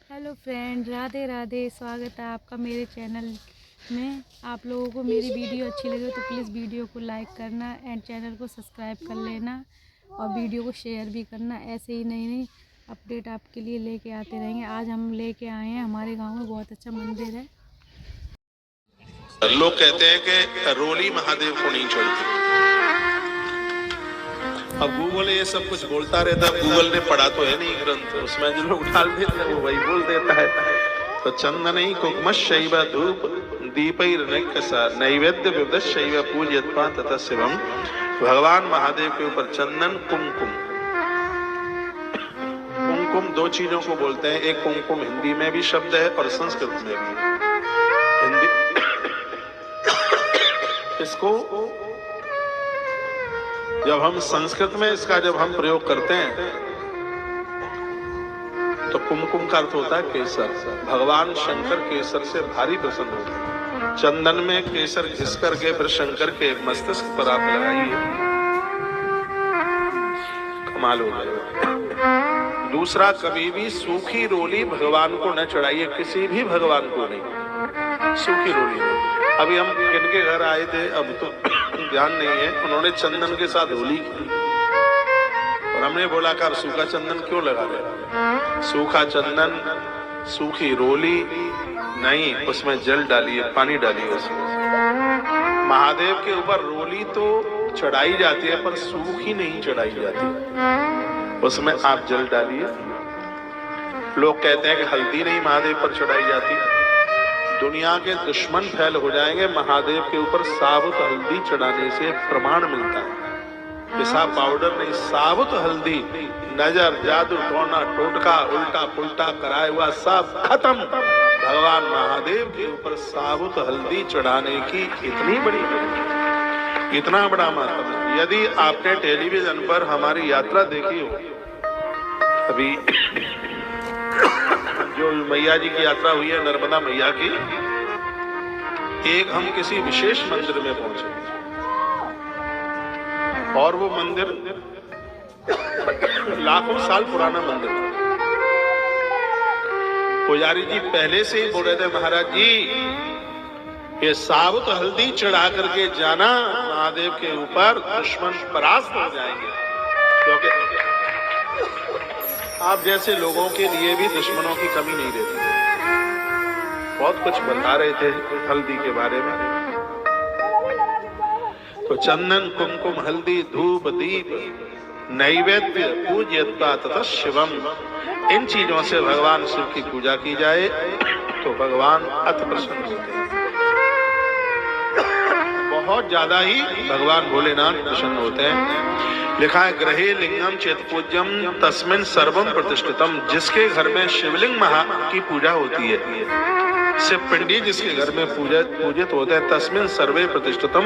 Hello friend, Radhe Radhe. स्वागत है आपका मेरे चैनल में। आप लोगों को मेरी वीडियो अच्छी लगे तो प्लीज़ वीडियो को लाइक करना एंड चैनल को सब्सक्राइब कर लेना और वीडियो को शेयर भी करना। ऐसे ही नई नई अपडेट आपके लिए लेके आते रहेंगे। आज हम लेके आए हैं, हमारे गांव में बहुत अच्छा मंदिर है। लोग कहते हैं कि रोली महादेव को नहीं छोड़ती। अब गूगल ये सब कुछ बोलता रहता है। गूगल ने पढ़ा तो है नहीं ग्रंथ, उसमें जो लोग डाल देते हैं वो वही बोल देता है। तो चंदनई कुकुम शैव धूप दीपैर्नैकसा नैवेद्य विविध शैव पूज्यत्वा तथा शिवम। भगवान महादेव के ऊपर चंदन कुमकुम, कुमकुम दो चीजों को बोलते हैं। एक कुमकुम हिंदी में भी शब्द है और संस्कृत में भी। हिंदी इसको जब हम संस्कृत में जब हम प्रयोग करते हैं तो कुमकुम का अर्थ होता है केसर। भगवान शंकर केसर से भारी प्रसन्न होते हैं। चंदन में केसर घिस करके फिर शंकर के मस्तिष्क पर आप लगाइए, कमाल हो जाएगा। दूसरा, कभी भी सूखी रोली भगवान को न चढ़ाइए, किसी भी भगवान को नहीं, सूखी रोली नहीं। अभी हम किनके घर आए थे अब तो ध्यान नहीं है, उन्होंने चंदन के साथ होली की और हमने बोला कि सूखा चंदन क्यों लगा रहे? सूखा चंदन, सूखी रोली नहीं, उसमें जल डालिए, पानी डालिए उसमें। महादेव के ऊपर रोली तो चढ़ाई जाती है पर सूखी नहीं चढ़ाई जाती, उसमें आप जल डालिए। लोग कहते हैं कि हल्दी नहीं महादेव पर चढ़ाई जाती। दुनिया के दुश्मन फैल हो जाएंगे, महादेव के ऊपर साबुत हल्दी चढ़ाने से प्रमाण मिलता है। पिसा पाउडर नहीं, साबुत हल्दी। नजर, जादू, टोना, टोटका, उल्टा पुल्टा कराया हुआ सब खत्म। भगवान महादेव के ऊपर साबुत हल्दी चढ़ाने की इतना बड़ा महत्व है। यदि आपने टेलीविजन पर हमारी यात्रा देखी हो, अभी जो मैया जी की यात्रा हुई है, नर्मदा मैया की, एक हम किसी विशेष मंदिर में पहुंचे और वो मंदिर लाखों साल पुराना मंदिर था। पुजारी जी पहले से ही बोल रहे थे, महाराज जी ये साबुत हल्दी चढ़ा करके जाना महादेव के ऊपर, दुश्मन परास्त हो जाएंगे। क्योंकि आप जैसे लोगों के लिए भी दुश्मनों की कमी नहीं रहती। बहुत कुछ बता रहे थे हल्दी के बारे में। तो चंदन कुमकुम हल्दी धूप दीप नैवेद्य पूज्यत्वा तथा शिवम, इन चीजों से भगवान शिव की पूजा की जाए तो भगवान अति प्रसन्न होते हैं। बहुत ज्यादा ही भगवान भोलेनाथ प्रसन्न होते हैं। लिखा है, ग्रहे लिंगम चेत पूज्यम तस्मिन् सर्वम प्रतिष्ठितम। जिसके घर में शिवलिंग की पूजा होती है, शिव पिंडी जिसके घर में पूजित होते हैं, तस्मिन् सर्वे प्रतिष्ठितम,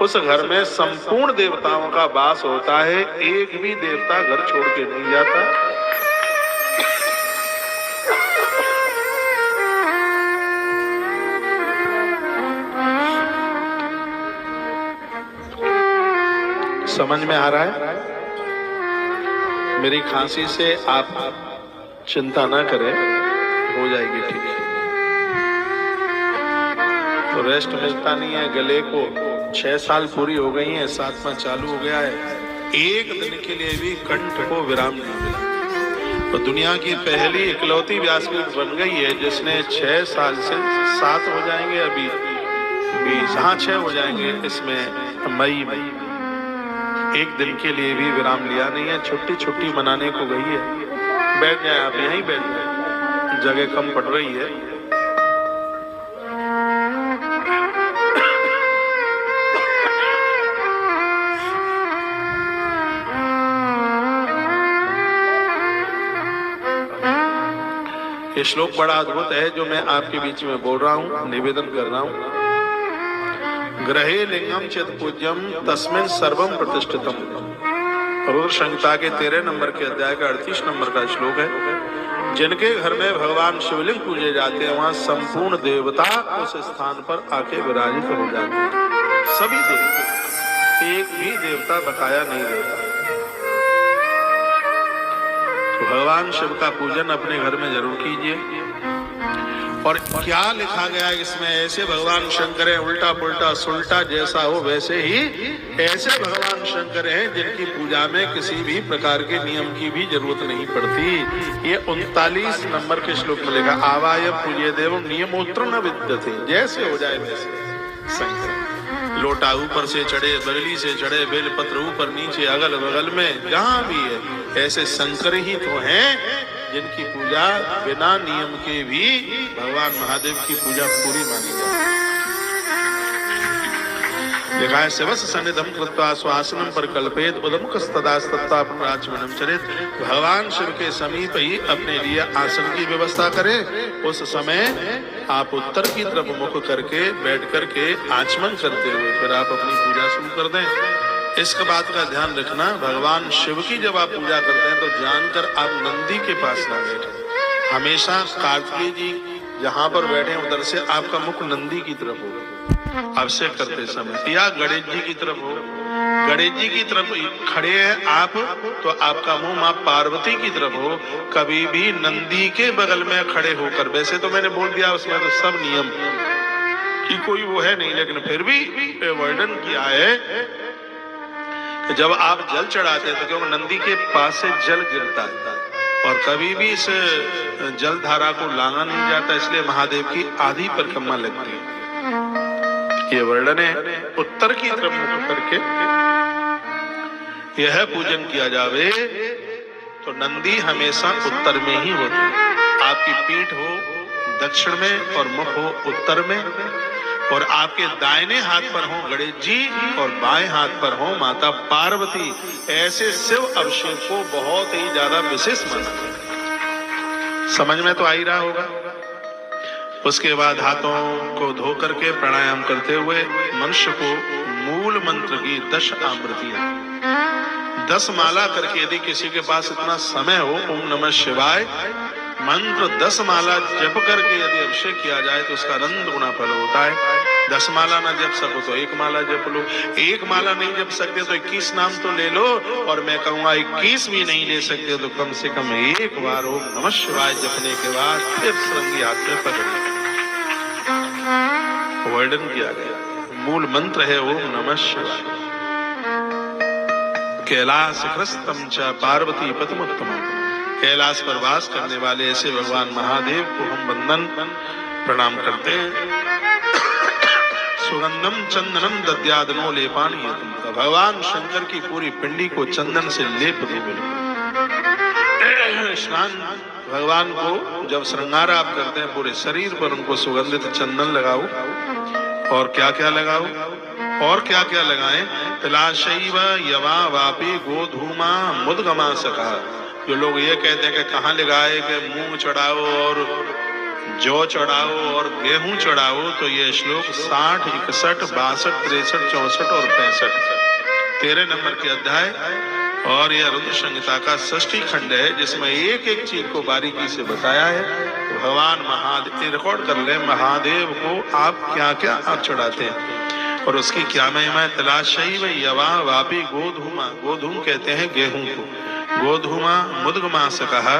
उस घर में संपूर्ण देवताओं का वास होता है। एक भी देवता घर छोड़ के नहीं जाता। समझ में आ रहा है? मेरी खांसी से आप चिंता ना करें, हो जाएगी ठीक। तो रेस्ट मिलता नहीं है गले को। 6 साल पूरी हो गई है, 7वां चालू हो गया है। एक दिन के लिए भी कंठ को विराम नहीं मिला। तो दुनिया की पहली इकलौती व्यासपीठ बन गई है जिसने 6 साल से 7 हो जाएंगे, अभी 20, हाँ 6 हो जाएंगे इसमें मई में, एक दिन के लिए भी विराम लिया नहीं है। छुट्टी मनाने को गई है। बैठ जाए आप, यहीं बैठ जाए, जगह कम पड़ रही है। ये श्लोक बड़ा अद्भुत है जो मैं आपके बीच में बोल रहा हूँ, निवेदन कर रहा हूँ। ग्रहे लिंगम चेत पूज्यम तस्मिन् सर्वम प्रतिष्ठितम। रुद्र संहिता के 13 नंबर के अध्याय का 38 नंबर का श्लोक है। जिनके घर में भगवान शिवलिंग पूजे जाते हैं, वहां संपूर्ण देवता उस स्थान पर आके विराजित हो जाते हैं। सभी देवता, एक भी देवता बकाया नहीं रहता। भगवान शिव का पूजन अपने घर में जरूर कीजिए। और क्या लिखा गया इसमें, ऐसे भगवान शंकर हैं, उल्टा पुल्टा सुल्टा जैसा हो वैसे ही ऐसे भगवान शंकर हैं जिनकी पूजा में किसी भी प्रकार के नियम की भी जरूरत नहीं पड़ती। ये 39 नंबर के श्लोक में लिखा, आवाय पूज्य देव नियमोत्र न विद्यते, जैसे हो जाए वैसे शंकर। लोटा ऊपर से चढ़े, बगली से चढ़े, बेलपत्र ऊपर नीचे अगल बगल में जहां भी है, ऐसे शंकर ही तो हैं जिनकी पूजा बिना नियम के भी भगवान महादेव की पूजा पूरी मानी जाए। लिखा है, शिवस सन्निधम कृत्वा स्वासनम पर कल्पेत उदमुखस्तदास्तत्ता पुनराचमनम चरित। भगवान शिव के समीप ही अपने लिए आसन की व्यवस्था करें। उस समय आप उत्तर की तरफ मुख करके बैठ करके आचमन करते हुए फिर आप अपनी पूजा शुरू कर दें। इस बात का ध्यान रखना, भगवान शिव की जब आप पूजा करते हैं तो जानकर आप नंदी के पास ना बैठे। हमेशा कार्तिकेय जी जहां पर बैठे उधर से आपका मुख नंदी की तरफ हो अभिषेक करते समय, या गणेश जी की तरफ हो। गणेश जी की तरफ खड़े हैं आप तो आपका मुंह मां पार्वती की तरफ हो। कभी भी नंदी के बगल में खड़े होकर, वैसे तो मैंने बोल दिया उसमें तो सब नियम की कोई वो है नहीं, लेकिन फिर भी वर्णन किया है जब आप जल चढ़ाते हैं तो क्योंकि नंदी के पास से जल गिरता है और कभी भी इस जल धारा को लांगा नहीं जाता, इसलिए महादेव की आधी परिक्रमा लगती है। ये वर्णन है। उत्तर की तरफ मुख करके यह पूजन किया जावे तो नंदी हमेशा उत्तर में ही होती है। आपकी पीठ हो दक्षिण में और मुख हो उत्तर में, और आपके दाहिने हाथ पर हो गणेश जी और बाएं हाथ पर हो माता पार्वती। ऐसे शिव अभिषेक को बहुत ही ज्यादा विशेष माना। समझ में तो आ ही रहा होगा। उसके बाद हाथों को धो करके प्राणायाम करते हुए मनुष्य को मूल मंत्र की 10 आवृत्तियां 10 माला करके, यदि किसी के पास इतना समय हो, ओम नमः शिवाय मंत्र 10 माला जप करके यदि अभिषेक किया जाए तो उसका रंग गुना फल होता है। 10 माला ना जप सको तो 1 माला जप लो। 1 माला नहीं जप सकते तो 21 नाम तो ले लो, और मैं कहूंगा 21 भी नहीं ले सकते तो कम से कम एक बार ओम नमः शिवाय जपने के बाद फिर सरंगी हाथ में पकड़। वर्णन किया गया मूल मंत्र है ओम नमः शिवाय। कैलाश ख्रस्तम च पार्वती पतिमुत्तमम्। कैलाश पर वास करने वाले ऐसे भगवान महादेव को हम वंदन प्रणाम करते हैं। सुगंधम चंदनम दद्यादनो लेपानी। भगवान शंकर की पूरी पिंडी को चंदन से लेप दो। स्नान भगवान को जब श्रृंगार आप करते हैं पूरे शरीर पर उनको सुगंधित चंदन लगाओ। और क्या क्या लगाओ, और क्या क्या लगाएं? तिलाशैव यवा वापी गोधूमा मुद्गमा सका। जो लोग ये कहते हैं कि कहाँ लगाए कि मूंग चढ़ाओ और जौ चढ़ाओ और गेहूं चढ़ाओ, तो ये श्लोक 60, 61, 62, 63, 64 और 65 13 नंबर के अध्याय और यह रुद्र संहिता का 6ठी खंड है, जिसमें एक एक चीज को बारीकी से बताया है। तो भगवान महादेव रिकॉर्ड कर ले, महादेव को आप क्या क्या आप चढ़ाते हैं और उसकी क्या महिमा है। तलाशैव यवा वापी गोधूमा। गोधूम कहते हैं गेहूं को। गोधूमा मुद्गमा सकहा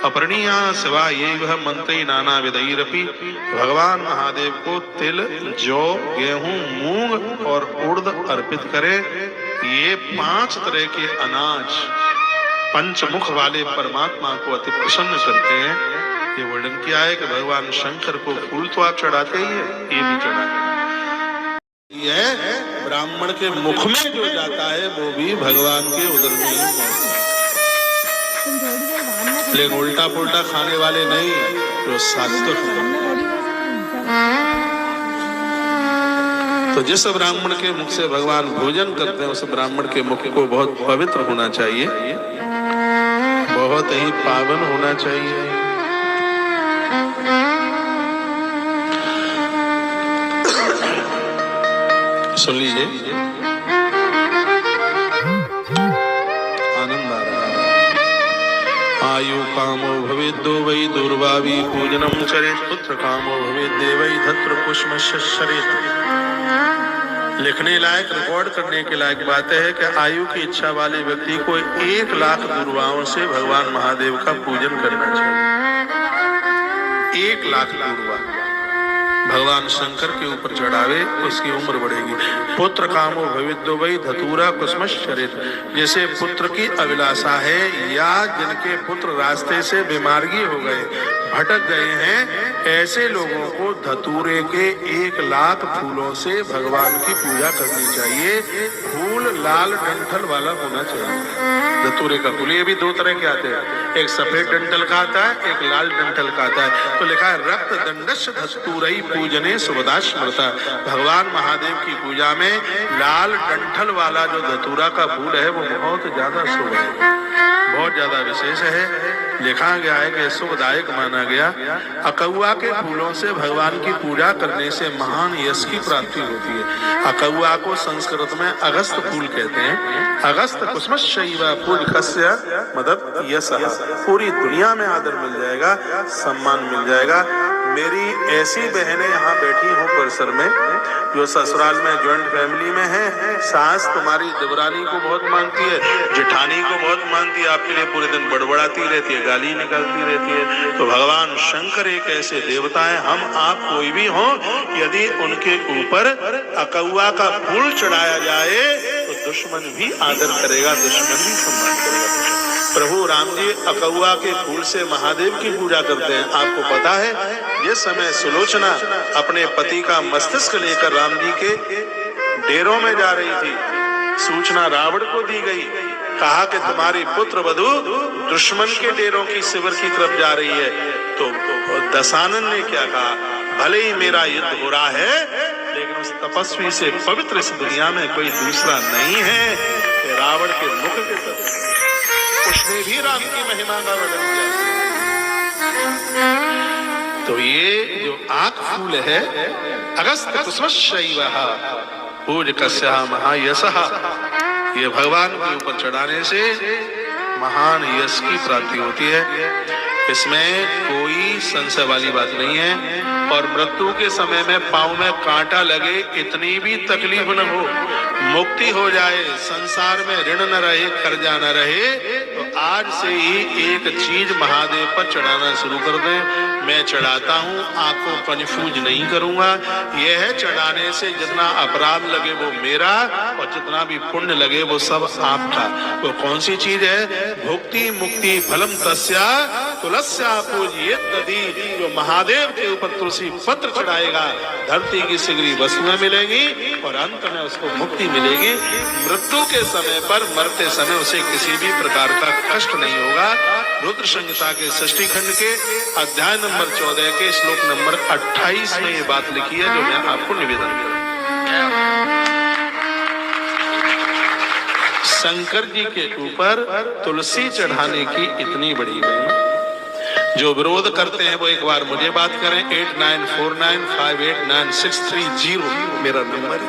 अपरणीया शिवा ये वह मंत्री नाना विदयरपि। भगवान महादेव को तिल, जौ, गेहूं, मूंग और उड़द अर्पित करें। ये 5 तरह के अनाज पंचमुख वाले परमात्मा को अति प्रसन्न करते हैं। ये वर्णन किया है कि भगवान शंकर को फूल तो आप चढ़ाते ही है, ये भी चढ़ाते। यह ब्राह्मण के मुख में जो जाता है वो भी भगवान के उदर में ही जाता है। लेकिन उल्टा पुल्टा खाने वाले नहीं, जो शास्त्र तो जिस ब्राह्मण के मुख से भगवान भोजन करते हैं उस ब्राह्मण के मुख को बहुत पवित्र होना चाहिए, बहुत ही पावन होना चाहिए। सुन लीजिए, आनंद आ रहा है। आयु कामो भवेद् दो वै दुर्भावी पूजनम चरेत्। पुत्र कामो भवेद् देवै धत्र पुष्पश्च शरेत्। लिखने लायक, रिकॉर्ड करने के लायक बात है कि आयु की इच्छा वाले व्यक्ति को 1 लाख दुर्वाओं से भगवान महादेव का पूजन करना चाहिए। 1 लाख दुर्वा भगवान शंकर के ऊपर चढ़ावे, उसकी उम्र बढ़ेगी। पुत्र कामो भविद्यो वै धतूरा कुसुमश्चरित, जैसे पुत्र की अभिलाषा है या जिनके पुत्र रास्ते से बीमार्गी हो गए, भटक गए हैं, ऐसे लोगों को धतूरे के 1 लाख फूलों से भगवान की पूजा करनी चाहिए। फूल लाल डंठल वाला होना चाहिए। धतूरे का फूल, ये भी 2 तरह के आते हैं, एक सफेद डंठल का आता है, एक लाल डंठल का आता है। तो लिखा है रक्त दंडश धतूरई पूजने सुभदा स्मृता, भगवान महादेव की पूजा में लाल डंठल वाला जो धतूरा का फूल है वो बहुत ज्यादा शुभ है, बहुत ज्यादा विशेष है। लिखा गया है कि सुखदायक माना गया। अकौआ के फूलों से भगवान की पूजा करने से महान यश की प्राप्ति होती है। अकौआ को संस्कृत में अगस्त फूल कहते हैं। अगस्त कुसुमश्चैव पूजकस्य मदद यशः, पूरी दुनिया में आदर मिल जाएगा, सम्मान मिल जाएगा। मेरी ऐसी बहनें यहाँ बैठी हूँ परिसर में जो ससुराल में ज्वाइंट फैमिली में है। सास तुम्हारी देवरानी को बहुत मानती है, जेठानी को बहुत मानती है, आपके लिए पूरे दिन बड़बड़ाती रहती है, गाली निकालती रहती है। तो भगवान शंकर एक ऐसे देवता है, हम आप कोई भी हो, यदि उनके ऊपर अकौआ का फूल चढ़ाया जाए तो दुश्मन भी आदर करेगा, दुश्मन भी सम्मान करेगा। प्रभु राम जी अकौआ के फूल से महादेव की पूजा करते हैं। आपको पता है जिस समय सुलोचना अपने पति का मस्तिष्क लेकर राम जी के डेरों में जा रही थी, सूचना रावण को दी गई, कहा कि तुम्हारी पुत्र वधू दुश्मन के डेरों की शिविर की तरफ जा रही है। तो दशानन ने क्या कहा, भले ही मेरा युद्ध हो रहा है लेकिन उस तपस्वी से पवित्र इस दुनिया में कोई दूसरा नहीं है। रावण के मुख के तरफ उसने भी राम की महिमा का वर्णन किया। तो ये जो आंख फूल है अगस्त कुसुमश्चैव पूजकस्य महायशः, ये भगवान के ऊपर चढ़ाने से महान यश की प्राप्ति होती है। इसमें कोई संशय वाली बात नहीं है। और मृत्यु के समय में पांव में कांटा लगे, इतनी भी तकलीफ न हो, मुक्ति हो जाए, संसार में ऋण न रहे, कर्जा न रहे, तो आज से ही एक चीज महादेव पर चढ़ाना शुरू कर दें। मैं चढ़ाता हूँ, आपको कंफ्यूज नहीं करूंगा। यह है चढ़ाने से जितना अपराध लगे वो मेरा, और जितना भी पुण्य लगे वो सब आपका। वो कौन सी चीज है? भुक्ति मुक्ति फलम तस्या तुलस्या पूज्येत दधि, जो महादेव के ऊपर तुलसी पत्र चढ़ाएगा धरती की सिगरी वस्तुएं मिलेंगी और अंत में उसको मुक्ति मिलेगी। मृत्यु के समय पर, मरते समय उसे किसी भी प्रकार का कष्ट नहीं होगा। रुद्र संहिता के षष्ठी खंड के अध्याय नंबर 14 के श्लोक नंबर 28 में ये बात लिखी है, जो मैं आपको निवेदन करूं। शंकर जी के ऊपर तुलसी चढ़ाने की इतनी बड़ी महिमा। जो विरोध करते हैं वो एक बार मुझे बात करें। 8949589630 मेरा नंबर है।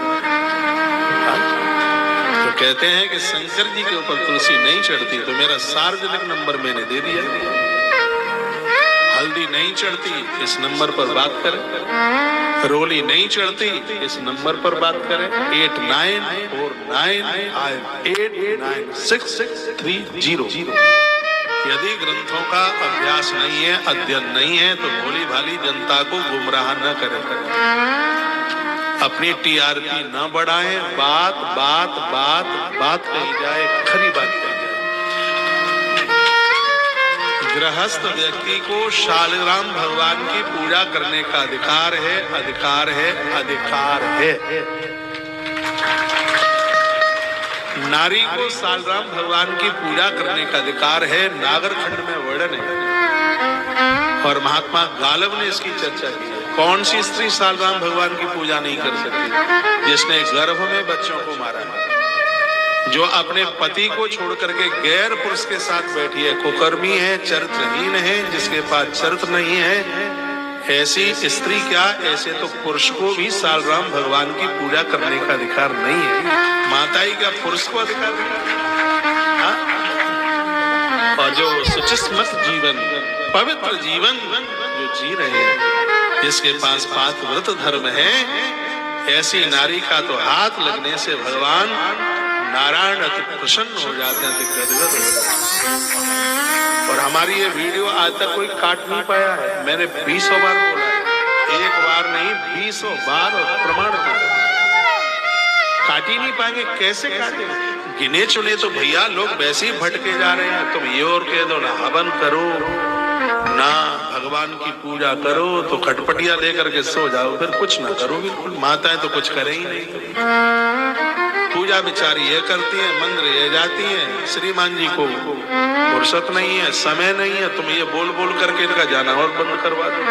तो कहते हैं कि शंकर जी के ऊपर तुलसी नहीं चढ़ती, तो मेरा सार्वजनिक नंबर मैंने दे दिया। हल्दी नहीं चढ़ती, इस नंबर पर बात करें। रोली नहीं चढ़ती, इस नंबर पर बात करें। 8949589630। यदि ग्रंथों का अभ्यास नहीं है, अध्ययन नहीं है, तो भोली भाली जनता को गुमराह न करें। अपनी टीआरपी न बढ़ाएं। बात बात बात बात कही जाए, खरी बात कही जाए। गृहस्थ व्यक्ति को शालिग्राम भगवान की पूजा करने का अधिकार है, अधिकार है, अधिकार है। नारी को शालिग्राम भगवान की पूजा करने का अधिकार है, नागरखंड में वर्णन है। और महात्मा गालव ने इसकी चर्चा की। कौन सी स्त्री शालिग्राम भगवान की पूजा नहीं कर सकती? जिसने गर्भ में बच्चों को मारा, जो अपने पति को छोड़ करके गैर पुरुष के साथ बैठी है, कुकर्मी है, चरित्रहीन है, जिसके पास चरित्र नहीं है, ऐसी स्त्री क्या, ऐसे तो पुरुष को भी शालिग्राम भगवान की पूजा करने का अधिकार नहीं है। माताई का पुरुष को अधिकार नहीं। और जो सुचिस्मत जीवन, पवित्र जीवन जो जी रहे हैं, जिसके पास पातिव्रत धर्म है, ऐसी नारी का तो हाथ लगने से भगवान नारायण अति प्रसन्न हो जाते हैं, गदगद हो जाते हैं। और हमारी ये वीडियो आज तक कोई काट नहीं पाया है। मैंने 20 बार बोला है, एक बार नहीं 20 बार, और प्रमाण काट ही नहीं पाएंगे। कैसे काटेंगे? गिने चुने तो भैया लोग वैसे ही भटके जा रहे हैं। तुम ये और कह दो ना हवन करो ना भगवान की पूजा करो तो खटपटिया लेकर के सो जाओ, फिर कुछ ना करो। बिल्कुल माताएं तो कुछ करें ही नहीं। पूजा बेचारी ये करती है, मंदिर ये जाती है। श्रीमान जी को फुर्सत नहीं है, समय नहीं है। तुम ये बोल बोल करके इनका जाना और बंद करवा दो।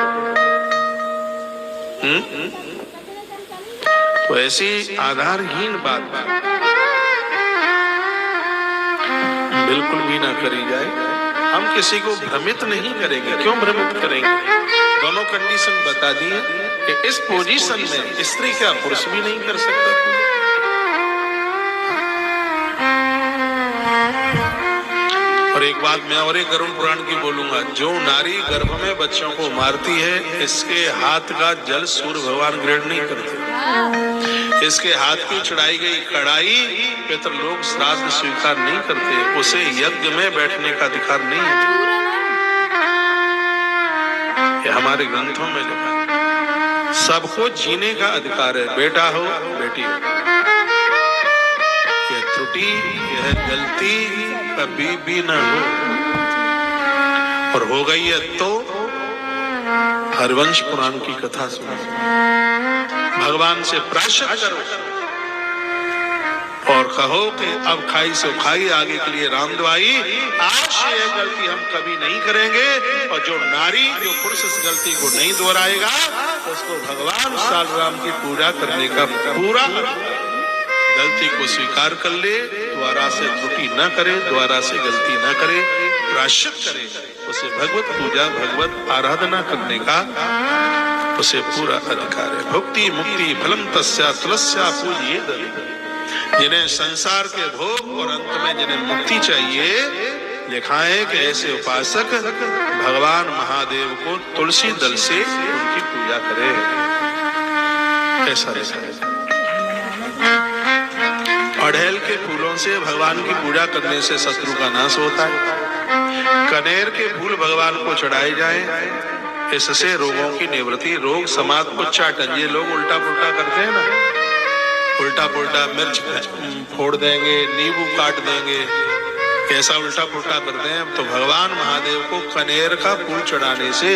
तो ऐसी आधारहीन बात बिल्कुल भी ना करी जाए। हम किसी को भ्रमित नहीं करेंगे। क्यों भ्रमित करेंगे? दोनों कंडीशन बता दी है कि इस पोजीशन में स्त्री क्या पुरुष भी नहीं कर सकता। और एक बात मैं और एक गरुड़ पुराण की बोलूंगा, जो नारी गर्भ में बच्चों को मारती है, इसके हाथ का जल सूर्य भगवान ग्रहण नहीं करते। इसके हाथ की चढ़ाई गई कड़ाई पितृलोक श्राद्ध स्वीकार नहीं करते। उसे यज्ञ में बैठने का अधिकार नहीं है। ये हमारे ग्रंथों में लिखा है। सबको जीने का अधिकार है, बेटा हो बेटी हो। यह त्रुटि, यह गलती कभी भी ना हो, और हो गई है तो हरवंश पुराण की कथा सुनो, भगवान से प्रायश्चित करो और कहो कि अब खाई सो खाई, आगे के लिए राम दवाई। आज से ये गलती हम कभी नहीं करेंगे। और जो नारी जो पुरुष इस गलती को नहीं दोहराएगा उसको भगवान साल राम की पूजा करने का पूरा, गलती को स्वीकार कर ले, द्वारा से त्रुटि न करे, द्वारा से गलती न करे, प्रायश्चित करे, उसे भगवत पूजा भगवत आराधना करने का उसे पूरा अधिकार है। भुक्ति मुक्ति फलम तस्या तुलस्या पूज्येत। जिन्हें संसार के भोग और अंत में जिन्हें मुक्ति चाहिए, लिखा है कि ऐसे उपासक भगवान महादेव को तुलसी दल से उनकी पूजा करे। ऐसा ऐसा अड़हेल के फूलों से भगवान की पूजा करने से शत्रु का नाश होता है। कनेर के फूल भगवान को चढ़ाए जाएं, इससे रोगों की निवृत्ति। रोग समाज को चाटन, ये लोग उल्टा पुल्टा करते हैं ना, उल्टा पुल्टा मिर्च फोड़ देंगे, नींबू काट देंगे, कैसा उल्टा पुल्टा करते हैं। तो भगवान महादेव को कनेर का फूल चढ़ाने से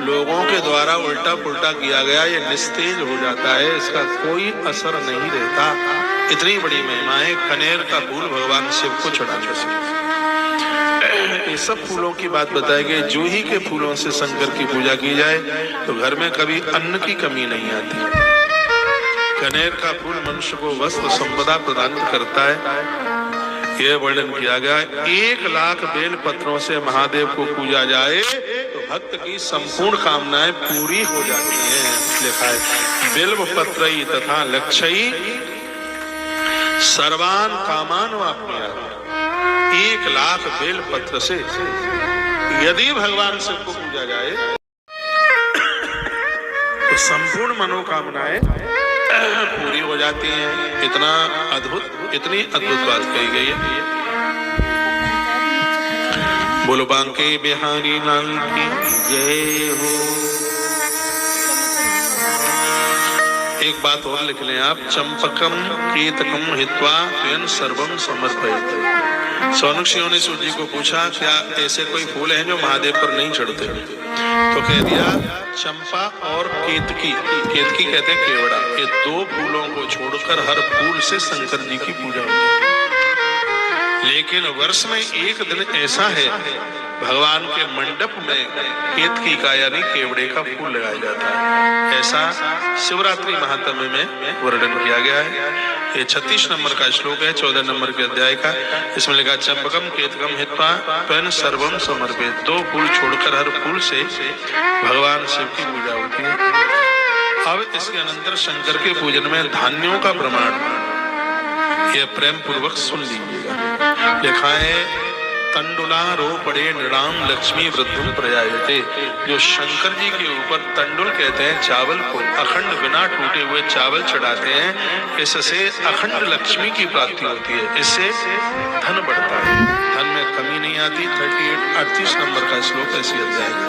लोगों के द्वारा उल्टा पुल्टा किया गया ये निस्तेज हो जाता है, इसका कोई असर नहीं रहता। इतनी बड़ी महिमा है कनेर का फूल भगवान शिव को चढ़ाने से। ये सब फूलों की बात बताई गई। जूही के फूलों से शंकर की पूजा की जाए तो घर में कभी अन्न की कमी नहीं आती। कनेर का फूल मनुष्य को वस्त्र संपदा प्रदान करता है, यह वर्णन किया गया। 1 लाख बेल पत्रों से महादेव को पूजा जाए तो भक्त की संपूर्ण कामनाएं पूरी हो जाती हैं। लिखा है बिल्व पत्रई तथा लक्षई सर्वान कामान वाप्नुयात्। 1 लाख बेल पत्र से यदि भगवान शिव को पूजा जाए तो संपूर्ण मनोकामनाएं पूरी हो जाती हैं। इतना अद्भुत, इतनी अद्भुत बात कही गई है। बोलो बांके बिहारी लाल की जय हो। एक बात और लिख लें आप, चंपकम कीतकम हित्वा त्वं सर्वम समर्पयेत्। सौनक सिंह ने सूर्य जी को पूछा क्या ऐसे कोई फूल हैं जो महादेव पर नहीं चढ़ते? तो कह दिया चंपा और केतकी। केतकी कहते हैं केवड़ा। ये 2 फूलों को छोड़कर हर फूल से शंकर जी की पूजा होती है। लेकिन वर्ष में एक दिन ऐसा है भगवान के मंडप में केतकी का यानी केवड़े का फूल लगाया जाता है। ऐसा शिवरात्रि महात्म्य में वर्णन किया गया है। ये 36 नंबर का श्लोक है 14 नंबर के अध्याय का। इसमें लिखा चंपकम केतकम हित्वा त्वं सर्वम समर्पयेत्। 2 फूल छोड़कर हर फूल से भगवान शिव की पूजा होती है। अब इसके अनंतर शंकर के पूजन में धान्यों का प्रमाण यह प्रेम पूर्वक सुन लीजिएगा। लिखा है तंडुलारोपणे नृणाम लक्ष्मी वृद्धिम प्रजायते। जो शंकर जी के ऊपर तंडुल कहते हैं चावल को, अखंड बिना टूटे हुए चावल चढ़ाते हैं, इससे अखंड लक्ष्मी की प्राप्ति होती है, इससे धन बढ़ता है, धन में कमी नहीं आती। 38 नंबर का श्लोक ऐसी अध्याय है।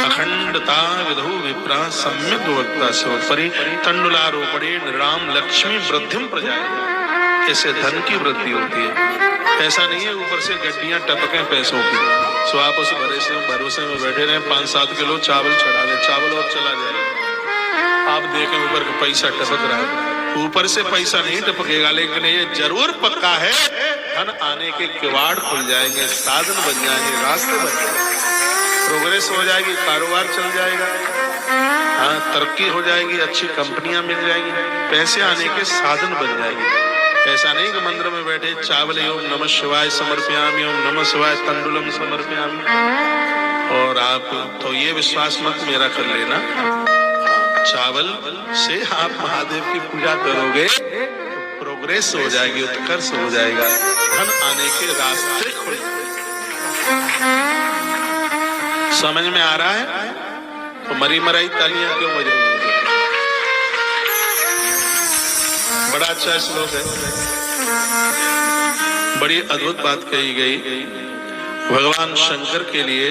अखंडता विधु विप्रा सम्यक वक्ता सोपरि तंडुलारोपणे नृणाम लक्ष्मी वृद्धिम प्रजायते। इससे धन की वृद्धि होती है। ऐसा नहीं है ऊपर से गड्डियां टपके पैसों की, सो आप उस भरोसे में बैठे रहे 5-7 किलो चावल चढ़ा दें, चावल और चला जाएगा। आप देखें ऊपर का पैसा टपक रहा है, ऊपर से पैसा नहीं टपकेगा, लेकिन ये जरूर पक्का है धन आने के किवाड़ खुल जाएंगे, साधन बन जाएंगे, रास्ते बन जाएंगे, प्रोग्रेस हो जाएगी, कारोबार चल जाएगा, हाँ तरक्की हो जाएगी, अच्छी कंपनियां मिल जाएंगी, पैसे आने के साधन बन जाएंगे। ऐसा नहीं कि मंदिर में बैठे चावल ओम नमः शिवाय समर्पयामि, ओम नमः शिवाय तंडुलम समर्पयामि, और आप तो ये विश्वास मत मेरा कर लेना, चावल से आप महादेव की पूजा करोगे तो प्रोग्रेस हो जाएगी, उत्कर्ष हो जाएगा, धन आने के रास्ते खुल जाएंगे। समझ में आ रहा है? तो मरी मराई तालियां क्यों बज रही हैं? बड़ा अच्छा श्लोक है, बड़ी अद्भुत बात कही गई। भगवान शंकर के लिए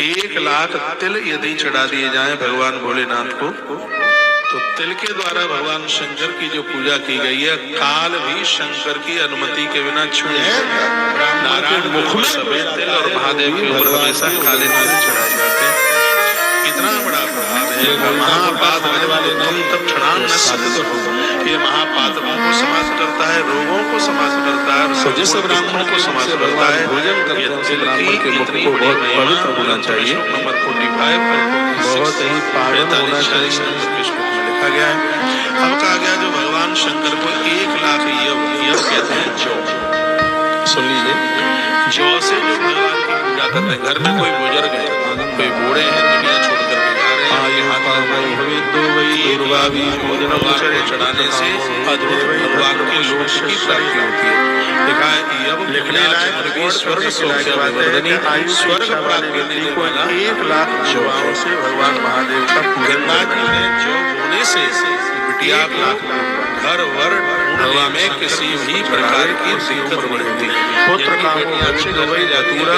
1 लाख तिल यदि चढ़ा दिए जाएं भगवान भोलेनाथ को, तो तिल के द्वारा भगवान शंकर की जो पूजा की गई है, काल भी शंकर की अनुमति के बिना छूए। नारायण मुख में सफेद तिल और महादेव के ऊपर हमेशा काले तिल चढ़ाए जाते हैं। इतना बड़ा प्रभाव है। महापात्र वाले तुम तब क्षणान न सकते हो। ये महापात्र को समाप्त करता है, रोगों को समाप्त करता है, जिस ब्राह्मणों को समाप्त करता है, भोजन करते ब्राह्मण के मुख को बहुत पवित्र होना चाहिए। नंबर 45 बहुत ही पावन होना चाहिए, लिखा गया है। अब कहा गया जो भगवान शंकर को 1 लाख यव कहते हैं जौ। सुन लीजिए, जौ से जो भगवान की पूजा करते हैं, घर में कोई बुजुर्ग है, कोई बूढ़े हैं, दुनिया छोड़कर जा रहे हैं, भगवान को चढ़ाने से अद्भुत भगवान के लोक की प्राप्ति होती है। लिखा है यव लिखने लायक स्वर्ग स्वर्ग प्राप्त करने को 1 लाख जौओं से भगवान महादेव का गंगा जी ने जौ बोने से 1 लाख घर वर ढूंढने में किसी भी प्रकार की दिक्कत नहीं होती। पुत्र कामों अच्छी गई जातूरा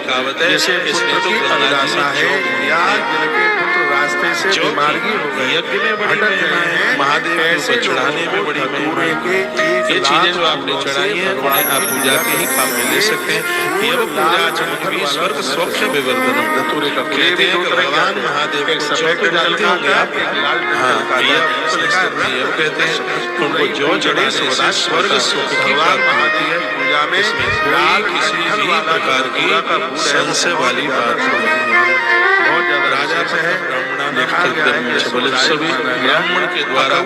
कहावत है, इसमें तो अभिलाषा है या जिनके पुत्र रास्ते से बीमारी हो गई, यज्ञ में भटक गए हैं, महादेव को चढ़ाने में बड़ी महिमा है। ये चीजें जो आपने चढ़ाई है उन्हें आप पूजा के ही काम में ले सकते हैं। यह पूजा चमत्वी स्वर्ग स्वच्छ विवर्धनम कहते हैं कि भगवान महादेव के समय तो जानते होंगे आप, हाँ यह कहते हैं उनको जो चढ़े सदा स्वर्ग सुख की प्राप्ति होती है। पूजा में किसी भी प्रकार की संशय वाली बात नहीं है। बहुत ज्यादा राजा से है सभी ब्राह्मण के द्वारा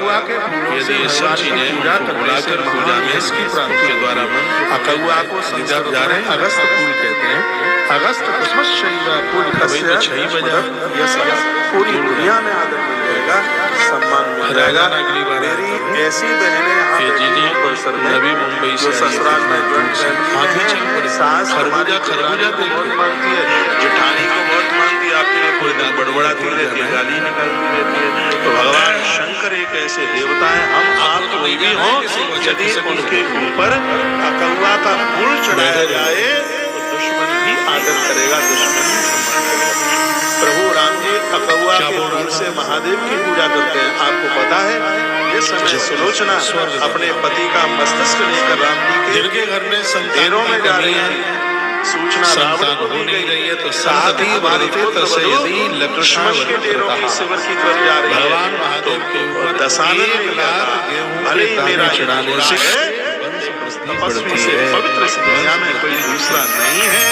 यदि ये सब चीजें बुलाकर पूजा में इसकी प्राप्ति के द्वारा अकौआ को जब जा रहे हैं अगस्त फूल कहते हैं, अगस्त पूरी दुनिया में आदर मिल जाएगा, सम्मान मिल जाएगा। अगली बार मेरी ऐसी बहनें नवी मुंबई से ससुराल में खरबूजा बहुत मांगती है, जेठानी को बहुत मांगती है, आपके लिए पूरे दिन बड़बड़ाती रहती है, गाली निकालती रहती है। तो भगवान शंकर एक ऐसे देवता है, हम आप कोई भी हो, यदि उनके ऊपर अकौआ का फूल चढ़ाया जाए तो दुश्मन भी आदर करेगा, दुश्मन भी सम्मान करेगा। प्रभु राम जी अकौआ के फूल से महादेव की पूजा करते हैं। आपको पता है इस समय सुलोचना अपने पति का मस्तिष्क लेकर राम जी के घर में संदेरों में जा रही है। सूचना रावण को दी गई है तो साथी वर्धित तस्यदि लक्ष्मण के डेरों की शिविर की तरफ जा रही है। भगवान महादेव के ऊपर दशानन भले ही मेरा चढ़ाने से तपस्वी से पवित्र इस दुनिया में कोई दूसरा नहीं है।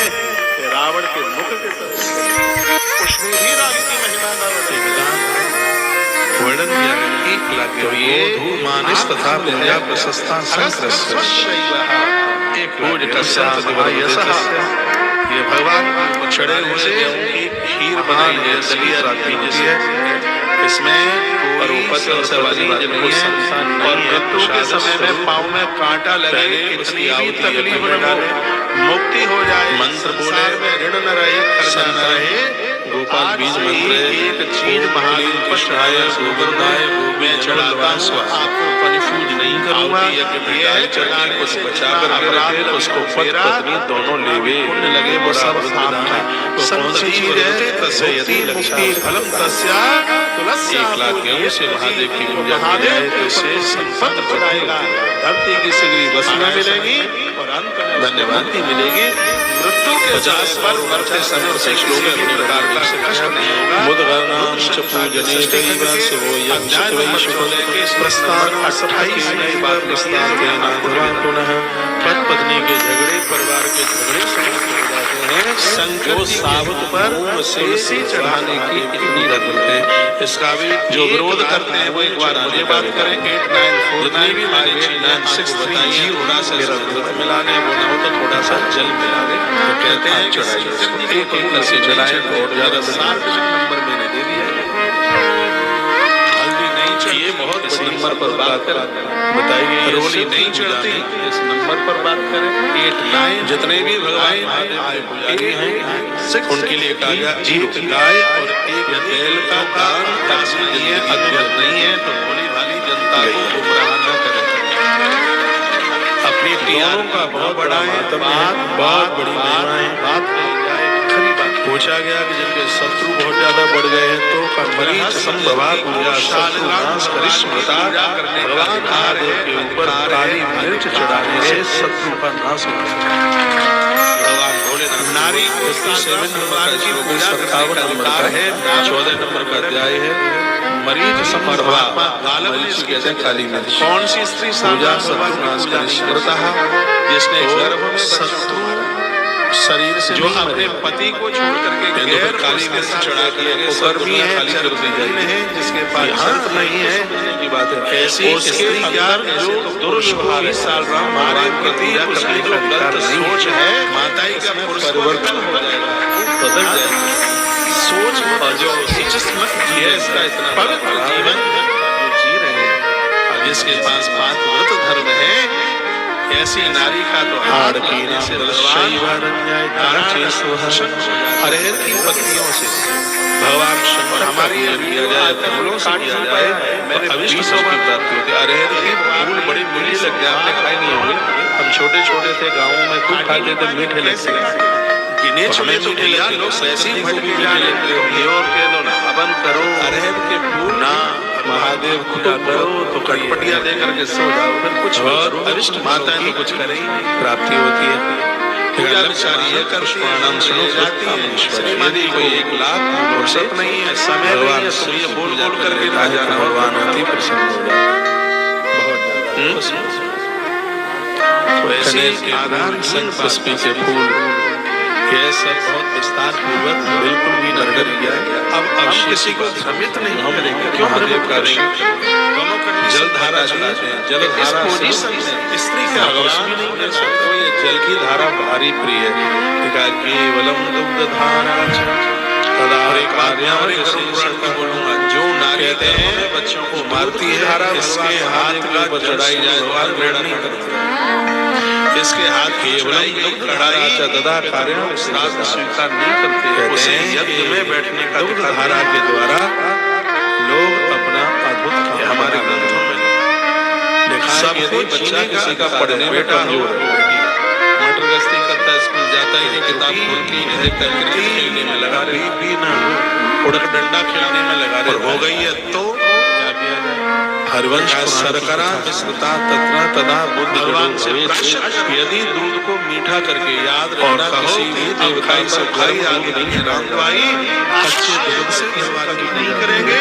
रावण के मुख के तरफ उसने भी राम की महिमा का वर्णन किया है। 1 लाख तो ये मानस तथा विद्या प्रशस्ता ये भगवान चढ़े हुए गेहूं की खीर बनाई है, दलिया पीती है। इसमें परोपत्र वाली और मृत्यु के समय में पाँव में कांटा लगे, इतनी भी तकलीफ न हो, मुक्ति हो जाए, मंत्र बोले, संसार में ऋण न रहे, कर्जा न रहे। गोपाल आज बीज से मंत्र एक चीज महादेव को कृष्णाय गोविंदाय मैं चढ़ाता हूँ, आपको कन्फ्यूज नहीं करूंगा। ये चढ़ाने कुछ से बचा करके रखे, उसको पति पत्नी दोनों लेवे, पुण्य लगे, वो सब आपका। कौन सी चीज है? यदि मुक्ति फलम तस्या तुलसी। 1 लाख गेहूं से महादेव की पूजा की महादेव जाए तो इससे संपत्ति बढ़ाएगा, धरती की सिगरी वसुना मिलेगी और अंत में धन्यवाद मिलेगी। मृत्यु के 50 पर बढ़ते समय से श्लोक के प्रकार का कष्ट नहीं होगा। मुद्गणानां च पूजने दैव सुवोयं चित्वै शुभं प्रस्थान 28 नई बात प्रस्ताव देना धर्म पुनः पति पत्नी के झगड़े, परिवार के झगड़े समाप्त हो जाते हैं। संकट सावत पर तुलसी चढ़ाने की इतनी रत्न है। इसका भी जो विरोध करते हैं वो एक बार आगे बात करें। 8949 भी 5963 थोड़ा सा मिलाने वो ना हो तो थोड़ा सा जल मिला दे, तो कहते हैं चढ़ाइए। एक से चढ़ाए तो और ज्यादा सार्वजनिक नंबर मैंने दे दिया है। हल्दी नहीं चढ़ती, ये बहुत इस बड़ी नंबर पर बात करें। बताई गई रोली नहीं चढ़ती, इस नंबर पर बात करें। 89 जितने भी भगवान पुजारी हैं उनके लिए कहा गया एक गाय और एक बैल का दान नहीं है, अद्भुत नहीं है तो भोली भाली जनता को गुमराह न करें। अपनी दोनों का बहुत बड़ा है, बहुत बड़ी महिमा है। बात खरी बात पूछा गया कि जिनके शत्रु बहुत ज्यादा बढ़ गए हैं तो मरीच संभवात पूजा शत्रु नाश करिष्मता भगवान महादेव के ऊपर काली मिर्च चढ़ाने से शत्रु का नाश होता है। भगवान भोलेनाथ नारी को 57 नंबर का श्लोक 57 नंबर का है, 14 नंबर का अध्याय है। मरीच संभवा मरीच कहते हैं काली मिर्च। कौन सी स्त्री पूजा शत्रु नाश करिष्मता जिसने गर्भ में शत्रु शरीर से जो अपने पति को छोड़ करके गैर काली मिर्च चढ़ा के कुकर्मी है, खाली कर दी जाएगी है, जिसके पास शर्त नहीं है की बात है। ऐसी स्त्री क्या जो दुर्व्यवहार साल राम महाराज के प्रति उसकी जो गलत सोच है, माताई का परिवर्तन हो जाएगा, बदल जाएगी सोच और जो ये इसका इतना पवित्र जीवन जो जी रहे हैं, जिसके पास 5 व्रत धर्म है, ऐसी नारी का तो हाड़ पीने से अरहर की पत्तियों से भगवान शंकर हमारी किया जाए, फूलों से किया जाए, मैंने अभिष्ट की प्राप्ति होती है। अरहर की फूल बड़ी मीठी लगते हैं, आपने खाई नहीं होंगे। हम छोटे छोटे थे, गाँवों में खूब खाते थे, मीठे लगते हैं। गिने चुने तो भैया लोग ऐसी भटकी जाने लगते हो, और कह दो ना हवन करो, अरहर के फूल ना महादेव पूजा करो तो कटपटिया दे करके सो जाओ, फिर कुछ और अरिष्ट माता ने कुछ करे प्राप्ति होती है। पूजा विचारी है कर प्रणाम सुनो जाती है। यदि कोई 1 लाख फुर्सत नहीं है, समय नहीं है, तो ये बोल बोल करके ना जाना, भगवान अति प्रसन्न हो जाए, बहुत ज्यादा। तो ऐसे आधारहीन पुष्पी के फूल ये सब बहुत विस्तार पूर्वक बिल्कुल भी नर्डर किया है। अब किसी को भ्रमित नहीं करेंगे, क्यों महादेव का दोनों जल धारा चलाते हैं, जल धारा स्त्री का अवश्य भी नहीं कर सकते। ये जल की धारा भारी प्रिय है, केवलम दुग्ध धारा बोलूंगा जो नारी कहते हैं बच्चों को मारती है, इसके हाथ का चढ़ाई जाए, नहीं करती, इसके हाथ केवलम लड़ाई तदा कार्य श्राद्ध स्वीकार नहीं करते, उसे यज्ञ में बैठने का धारा के द्वारा लोग अपना अद्भुत हमारे ग्रंथों में सब बच्चा किसी का पढ़ने में कमजोर है, मटर गश्ती करता है, स्कूल जाता ही नहीं, किताब खोलती है, खेलने में लगा रही भी ना उड़क डंडा खेलने में लगा रहे हो गई है, तो क्या किया जाए? हरिवंश सरकरा मिश्रता तत्र तदा बुद्ध भगवान से यदि दूध को मीठा करके याद रखना, किसी भी देवताई से खाई आगे नहीं रामवाई, कच्चे दूध से भगवान की नहीं करेंगे,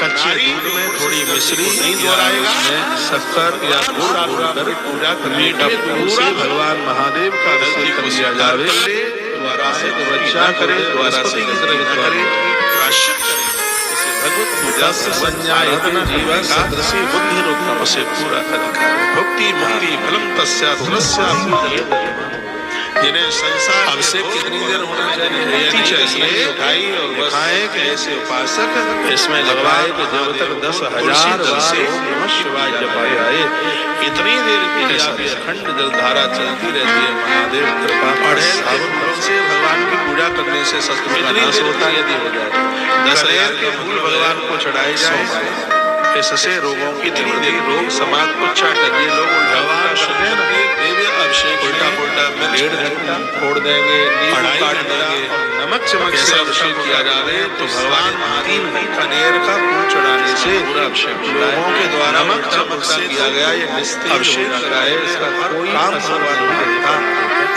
कच्चे दूध में थोड़ी मिश्री नहीं दोहराएगा, शक्कर या गुड़ डालकर पूजा मीठा पूरा भगवान महादेव का अभिषेक किया जावे, द्वारा से बच्चा करे, द्वारा से करे, प्रायश्चित करे, भगवत पूजा से संज्ञायतन जीवन सदृशी बुद्धि रूपम से पूरा अधिकार भक्ति मुक्ति फलम तस्या तुलस्या जिन्हें संसार अभिषेक कितनी देर होना चाहिए उठाई और दिखाए कि ऐसे उपासक इसमें लगवाए कि जब तक 10,000 बार ओम नमः शिवाय जपाए आए इतनी देर के लिए आप अखंड जलधारा चलती रहती है। महादेव कृपा पढ़े साबुन से भगवान की पूजा करने से शत्रु का नाश होता है। यदि हो जाए 10,000 के फूल भगवान को चढ़ाए जाए इससे रोगों की इतनी देर रोग समाज को चाटक ये लोग भगवान दिव्य अभिषेक उल्टा पुल्टा 1.5 घंटा छोड़ देंगे, नींबू काट देंगे, नमक चमक से अभिषेक किया जाए तो भगवान 3 कनेर का फूल चढ़ाने से पूरा अभिषेक लोगों के द्वारा नमक चमक से किया गया ये अभिषेक लगाए इसका कोई काम भगवान नहीं करता।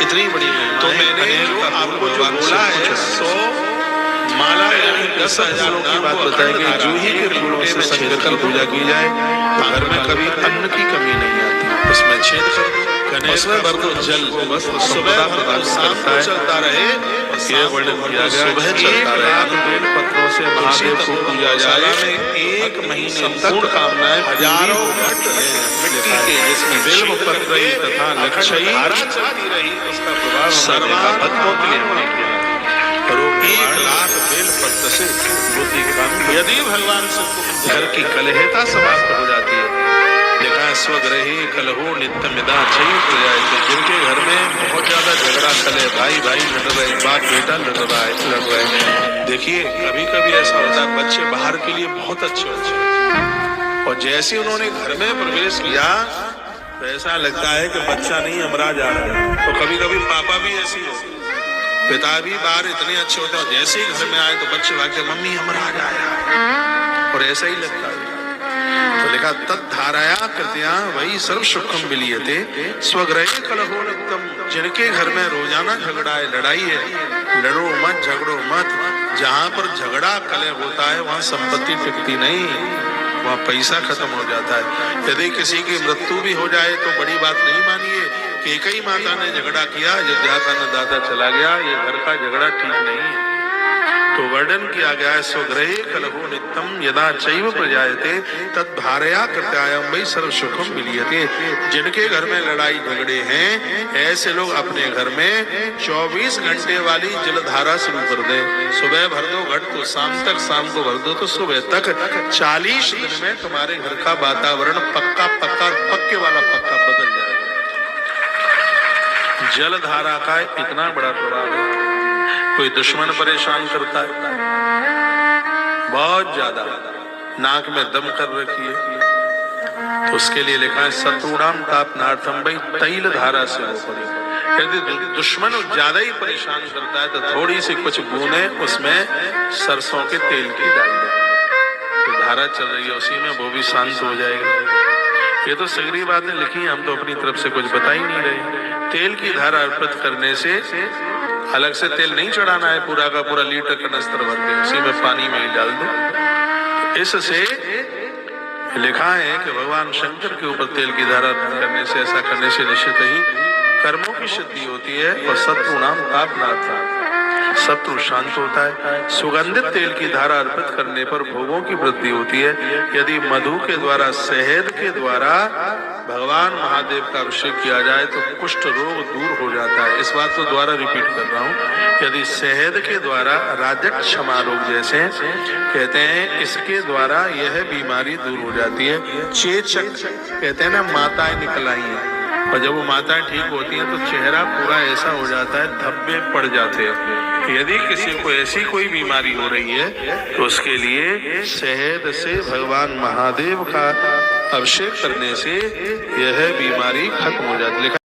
इतनी बड़ी तो मैंने आपको जो बोला है 100 माला यानी 10,000 की बात बताएगी। जूही के फूलों से छेद कर पूजा की जाए तो घर में कभी अन्न की कमी नहीं आती। उसमें छेद कर उसमें भर दो जल बस सुबह शाम को चलता रहे ये वर्णन किया गया। सुबह चलता रहे बेल पत्रों से महादेव को पूजा जाए 1 महीने तक कामनाएं हजारों मिट्टी के जिसमें बेल पत्र तथा लक्षयी चलती रही उसका प्रभाव सर्वा भक्तों के लिए 1 लाख बेल पत्र से बुद्धि कम यदि भगवान से घर की कलहता समाप्त हो जाती है। देखा स्वग्रही कलहो नित्य मिदा छई प्रयाय जिनके घर में बहुत ज्यादा झगड़ा कलह भाई भाई लड़ रहे बाप बेटा लड़ रहे। देखिए कभी कभी ऐसा होता है बच्चे बाहर के लिए बहुत अच्छे और जैसे उन्होंने घर में प्रवेश किया तो ऐसा लगता है कि बच्चा नहीं हमरा जा रहा है। तो कभी कभी पापा भी ऐसी होती पिता भी बाहर इतने अच्छे होते हैं जैसे ही घर में आए तो बच्चे भागते मम्मी हमरा आया और ऐसा ही लगता है। तो लिखा तत्धाराया कृत्या वही सर्व सुखम विलीयते स्वग्रहे कलहो नित्यम जिनके घर में रोजाना झगड़ा है लड़ाई है लड़ो मत झगड़ो मत। जहाँ पर झगड़ा कलह होता है वहाँ संपत्ति टिकती नहीं वहाँ पैसा खत्म हो जाता है। यदि किसी की मृत्यु भी हो जाए तो बड़ी बात नहीं मानिए कि एक ही माता ने झगड़ा किया अयोध्या का न दादा चला गया ये घर का झगड़ा ठीक नहीं है। तो वर्णन किया गया है स्वग्रहे कलहो नित्यम यदा चैव प्रजायते तद्भारया कृत्यायम वै सर्व सुखम विलीयते। जिनके घर में लड़ाई झगड़े हैं ऐसे लोग अपने घर में 24 घंटे वाली जलधारा शुरू कर दे। सुबह भर दो घट तो शाम तक शाम को भर दो तो सुबह तक 40 दिन में तुम्हारे घर का वातावरण पक्के वाला पक्का बदल जाएगा। जलधारा का इतना बड़ा प्रभाव है। कोई दुश्मन परेशान करता है बहुत ज्यादा नाक में दम कर रखी है तो उसके लिए लिखा है शत्रुणाम तापनार्थम भाई तैल धारा से वो पड़ी। यदि दुश्मन ज्यादा ही परेशान करता है तो थोड़ी सी कुछ बूंदे उसमें सरसों के तेल की डाल दे तो धारा चल रही है उसी में वो भी शांत हो जाएगा। ये तो सगरी बातें लिखी हम तो अपनी तरफ से कुछ बता ही नहीं रहे। तेल की धारा अर्पित करने से अलग से तेल नहीं चढ़ाना है पूरा का पूरा लीटर कनस्तर भर के उसी में पानी में ही डाल दो। इससे लिखा है कि भगवान शंकर के ऊपर तेल की धारा करने से ऐसा करने से निश्चित ही कर्मों की सिद्धि होती है और शत्रु नाम तापनाथ शत्रु शांत होता है। सुगंधित तेल की धारा अर्पित करने पर भोगों की वृद्धि होती है। यदि मधु के द्वारा शहद के द्वारा भगवान महादेव का अभिषेक किया जाए तो कुष्ठ रोग दूर हो जाता है। इस बात को दोबारा रिपीट कर रहा हूँ। यदि शहद के द्वारा राजक क्षमा रोग जैसे कहते हैं इसके द्वारा यह बीमारी दूर हो जाती है। चेचक कहते हैं ना माताएं निकल आई हैं और जब वो माताएं ठीक होती हैं तो चेहरा पूरा ऐसा हो जाता है धब्बे पड़ जाते हैं। यदि किसी को ऐसी कोई बीमारी हो रही है तो उसके लिए शहद से भगवान महादेव का अभिषेक करने से यह बीमारी खत्म हो जाती है।